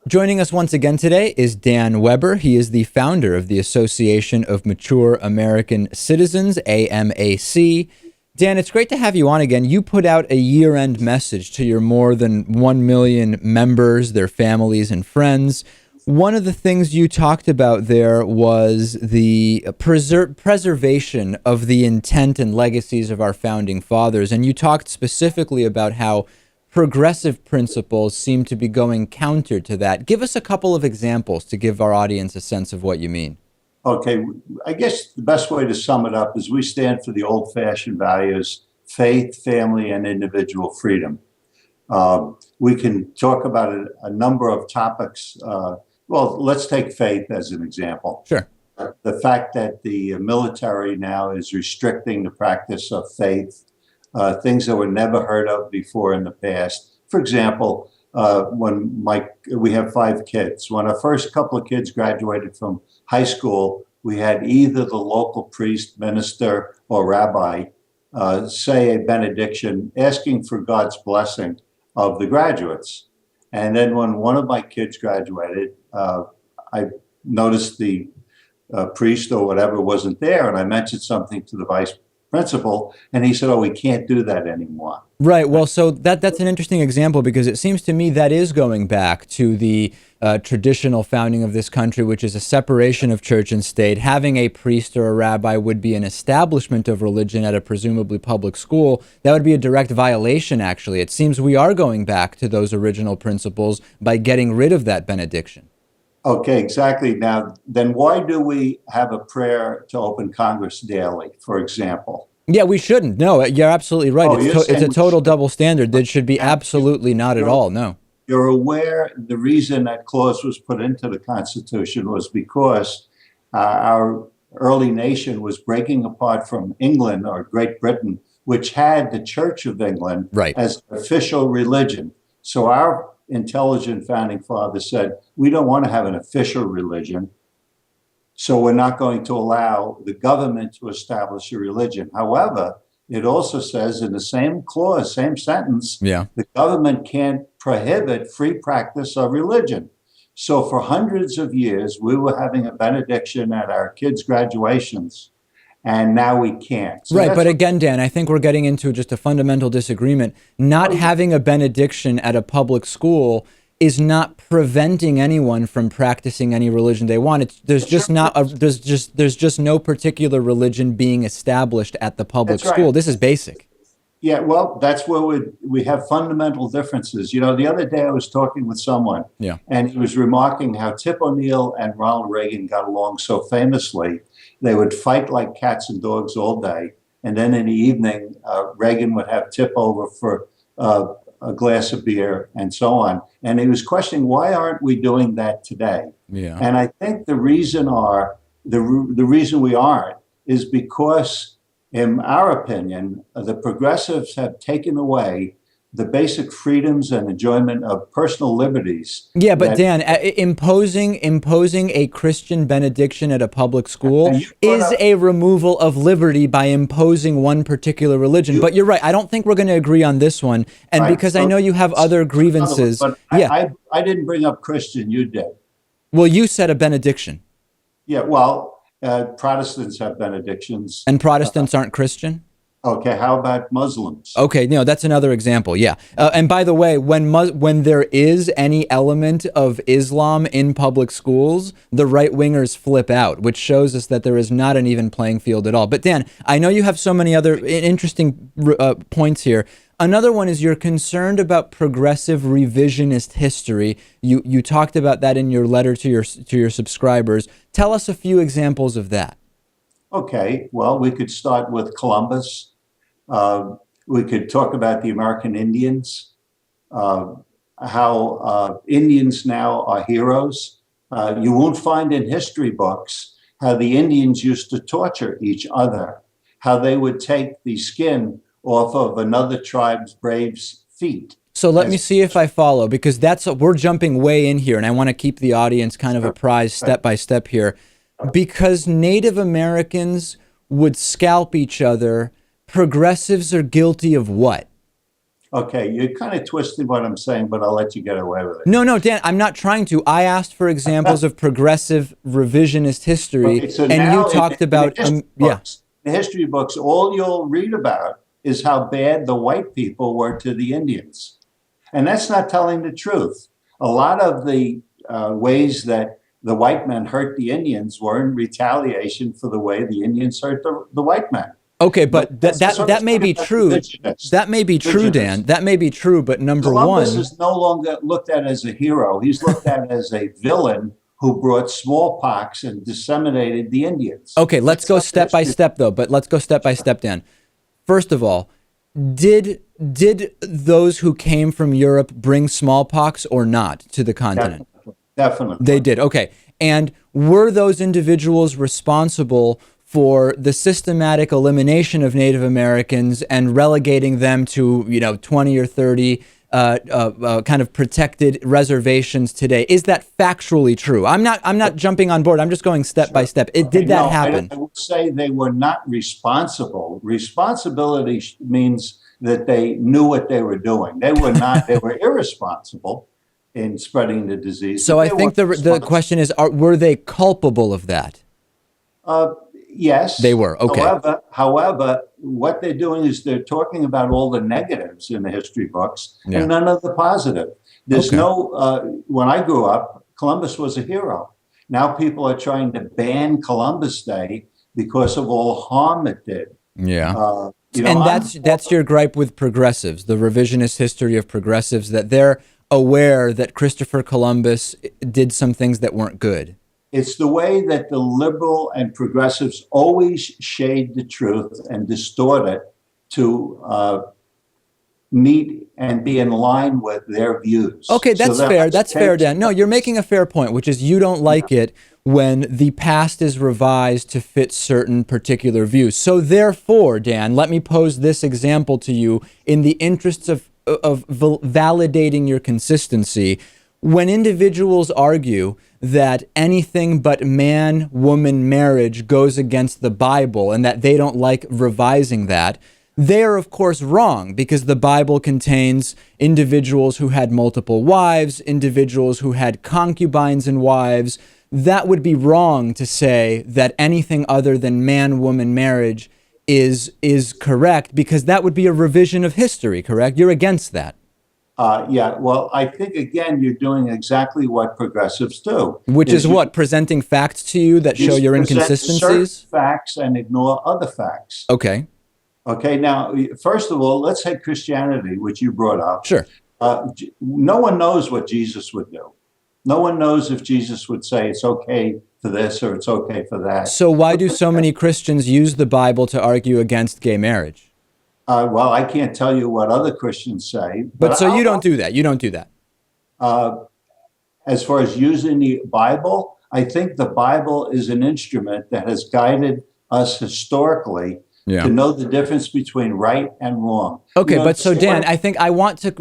Joining us once again today is Dan Weber. He is the founder of the Association of Mature American Citizens, AMAC. Dan, it's great to have you on again. You put out a year-end message to your more than 1 million members, their families and friends. One of the things you talked about there was the preservation of the intent and legacies of our founding fathers. And you talked specifically about how progressive principles seem to be going counter to that. Give us a couple of examples to give our audience a sense of what you mean. Okay, I guess the best way to sum it up is we stand for the old-fashioned values: faith, family, and individual freedom. We can talk about a number of topics. Well, let's take faith as an example. Sure. The fact that the military now is restricting the practice of faith, things that were never heard of before in the past. For example, we have 5 kids. When our first couple of kids graduated from high school, we had either the local priest, minister, or rabbi say a benediction asking for God's blessing of the graduates. And then when one of my kids graduated, I noticed the priest or whatever wasn't there, and I mentioned something to the vice principal, and he said, "Oh, we can't do that anymore." Right. Well, so that's an interesting example, because it seems to me that is going back to the traditional founding of this country, which is a separation of church and state. Having a priest or a rabbi would be an establishment of religion at a presumably public school. That would be a direct violation, actually. It seems we are going back to those original principles by getting rid of that benediction. Okay, exactly. Now, then why do we have a prayer to open Congress daily, for example? Yeah, we shouldn't. No, you're absolutely right. Oh, It's a total double standard. That should be absolutely not at all. No. You're aware the reason that clause was put into the Constitution was because our early nation was breaking apart from England or Great Britain, which had the Church of England as official religion. So our intelligent founding fathers said, we don't want to have an official religion, so we're not going to allow the government to establish a religion. However, it also says in the same clause, same sentence, the government can't prohibit free practice of religion. So for hundreds of years, we were having a benediction at our kids' graduations, and now we can't. So right, but again, Dan, I think we're getting into just a fundamental disagreement. Not having a benediction at a public school is not preventing anyone from practicing any religion they want. There's just no particular religion being established at the public school. This is basic. Yeah, well, that's where we have fundamental differences. You know, the other day I was talking with someone, and he was remarking how Tip O'Neill and Ronald Reagan got along so famously. They would fight like cats and dogs all day, and then in the evening, Reagan would have Tip over for a glass of beer and so on. And he was questioning, why aren't we doing that today? And I think the reason we aren't is because, in our opinion, the progressives have taken away the basic freedoms and enjoyment of personal liberties. Yeah, but Dan, imposing a Christian benediction at a public school is a removal of liberty by imposing one particular religion. But you're right. I don't think we're going to agree on this one. And because I know you have other grievances. But I didn't bring up Christian, you did. Well, you said a benediction. Yeah, well, Protestants have benedictions. And Protestants aren't Christian? Okay, how about Muslims? Okay, no, that's another example, yeah. And by the way, when there is any element of Islam in public schools, the right-wingers flip out, which shows us that there is not an even playing field at all. But Dan, I know you have so many other interesting points here. Another one is you're concerned about progressive revisionist history. You talked about that in your letter to your subscribers. Tell us a few examples of that. Okay, well, we could start with Columbus. We could talk about the American Indians, how Indians now are heroes. You won't find in history books how the Indians used to torture each other, how they would take the skin off of another tribe's brave's feet. So let me see if I follow, because we're jumping way in here, and I want to keep the audience kind of apprised step by step here. Because Native Americans would scalp each other, progressives are guilty of what? Okay, you're kind of twisting what I'm saying, but I'll let you get away with it. No, no, Dan, I'm not trying to. I asked for examples of progressive revisionist history, Okay, so and you now talked in the about, history yeah. books, the history books, all you'll read about is how bad the white people were to the Indians. And that's not telling the truth. A lot of the ways that the white men hurt the Indians were in retaliation for the way the Indians hurt the white men. Okay, but That's that may be true. That may be true, Dan. That may be true, but number Columbus one, is no longer looked at as a hero. He's looked at as a villain who brought smallpox and disseminated the Indians. okay, let's That's go not step by history. step though, but let's go step by step, Dan. First of all, did those who came from Europe bring smallpox or not to the continent? Definitely. They did. Okay. And were those individuals responsible for the systematic elimination of Native Americans and relegating them to, 20 or 30 kind of protected reservations today? Is that factually true? I'm not jumping on board. I'm just going step by step. Did that happen? I would say they were not responsible. Responsibility means that they knew what they were doing. They were not, they were irresponsible in spreading the disease. So I think the question is, were they culpable of that? Yes. They were. Okay. However, what they're doing is they're talking about all the negatives in the history books and none of the positive. There's when I grew up, Columbus was a hero. Now people are trying to ban Columbus Day because of all harm it did. Yeah. And that's your gripe with progressives, the revisionist history of progressives, that they're aware that Christopher Columbus did some things that weren't good. It's the way that the liberal and progressives always shade the truth and distort it to meet and be in line with their views. Okay, that's fair. That's fair, Dan. No, you're making a fair point, which is you don't like it when the past is revised to fit certain particular views. So therefore, Dan, let me pose this example to you in the interests of validating your consistency. When individuals argue that anything but man-woman marriage goes against the Bible and that they don't like revising that, they are, of course, wrong, because the Bible contains individuals who had multiple wives, individuals who had concubines and wives. That would be wrong to say that anything other than man-woman marriage is correct, because that would be a revision of history, correct? You're against that. Yeah, well, I think, again, you're doing exactly what progressives do. Which is what? Presenting facts to you that show your inconsistencies? Certain facts and ignore other facts. Okay. Okay, now, first of all, let's take Christianity, which you brought up. Sure. No one knows what Jesus would do. No one knows if Jesus would say it's okay for this or it's okay for that. So why do so many Christians use the Bible to argue against gay marriage? Well, I can't tell you what other Christians say. But so you don't do that. You don't do that. As far as using the Bible, I think the Bible is an instrument that has guided us historically to know the difference between right and wrong. Okay, but so Dan, I think I want to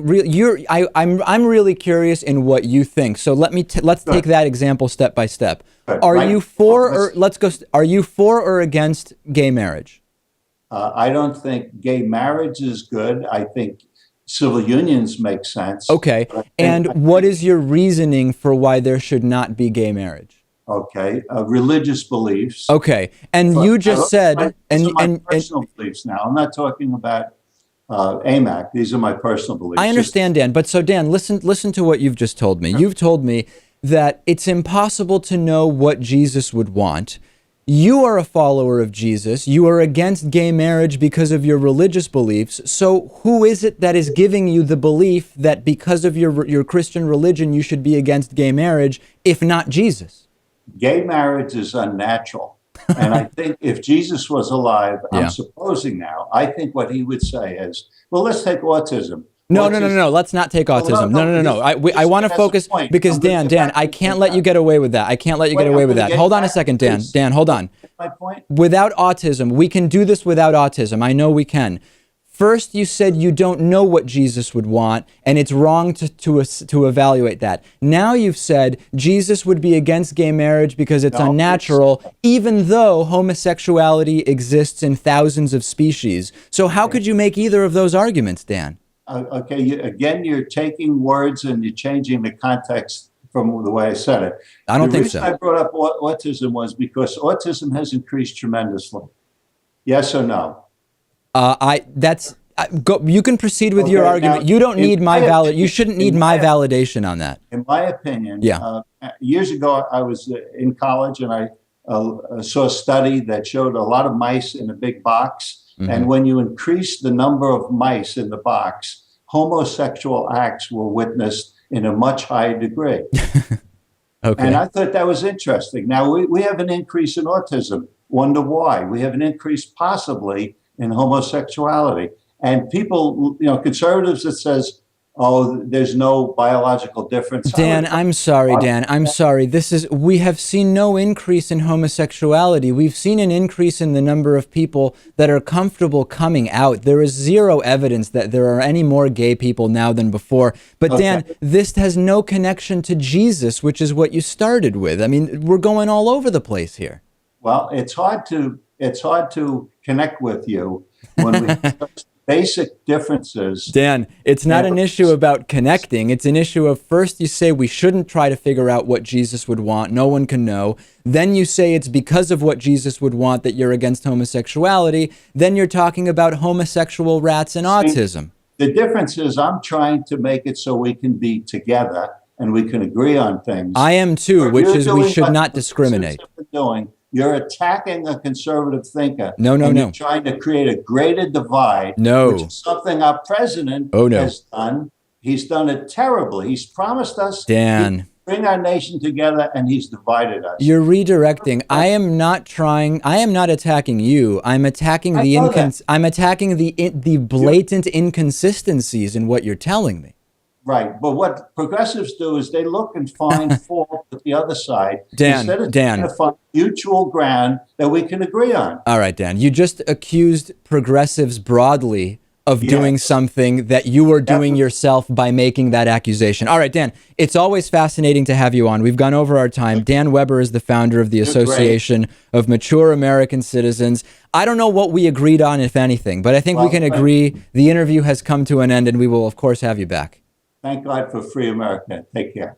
I'm really curious in what you think. So let's take that example step by step. Are you for or against gay marriage? I don't think gay marriage is good. I think civil unions make sense. Okay, and what is your reasoning for why there should not be gay marriage? Okay, religious beliefs. Okay, and you just said, these are my personal beliefs now. I'm not talking about AMAC. These are my personal beliefs. I understand, Dan, but so Dan, listen to what you've just told me. You've told me that it's impossible to know what Jesus would want. You are a follower of Jesus. You are against gay marriage because of your religious beliefs. So who is it that is giving you the belief that because of your Christian religion, you should be against gay marriage, if not Jesus? Gay marriage is unnatural. And I think if Jesus was alive, I'm supposing now, I think what he would say is, well, let's take autism. No. Let's not take autism. No. I want to focus because Dan, I can't let you get away with that. I can't let you get away with that. Hold on a second, Dan. Dan, hold on. My point? Without autism, we can do this without autism. I know we can. First, you said you don't know what Jesus would want, and it's wrong to evaluate that. Now you've said Jesus would be against gay marriage because it's unnatural, even though homosexuality exists in thousands of species. So how could you make either of those arguments, Dan? Okay, again, you're taking words and you're changing the context from the way I said it. I don't The think reason so. I brought up autism was because autism has increased tremendously. Yes or no? You can proceed with your Okay, argument. now, You don't need my You shouldn't need in my my validation on that. in my opinion, Yeah. years ago, I was in college and I saw a study that showed a lot of mice in a big box. And when you increase the number of mice in the box, homosexual acts were witnessed in a much higher degree. Okay. And I thought that was interesting. Now, we have an increase in autism. Wonder why? We have an increase possibly in homosexuality. And people, conservatives that says, oh, there's no biological difference. Dan, I'm sorry, Dan. I'm sorry. We have seen no increase in homosexuality. We've seen an increase in the number of people that are comfortable coming out. There is zero evidence that there are any more gay people now than before. But Dan, this has no connection to Jesus, which is what you started with. I mean, we're going all over the place here. Well, it's hard to connect with you when we discuss basic differences. Dan, it's not an issue about connecting. It's an issue of first you say we shouldn't try to figure out what Jesus would want. No one can know. Then you say it's because of what Jesus would want that you're against homosexuality. Then you're talking about homosexual rats and autism. The difference is I'm trying to make it so we can be together and we can agree on things. I am too, which is we should not discriminate. You're attacking a conservative thinker. No. You're trying to create a greater divide. No. Which is something our president has done. He's done it terribly. He's promised us Dan, bring our nation together, and he's divided us. You're redirecting. I am not attacking you. I'm attacking the blatant inconsistencies in what you're telling me. Right, but what progressives do is they look and find fault with the other side Dan, instead of trying to find mutual ground that we can agree on. All right, Dan, you just accused progressives broadly of doing something that you were doing yourself by making that accusation. All right, Dan, it's always fascinating to have you on. We've gone over our time. Dan Weber is the founder of the Association of Mature American Citizens. I don't know what we agreed on, if anything, but I think we can agree the interview has come to an end, and we will, of course, have you back. Thank God for free America. Take care.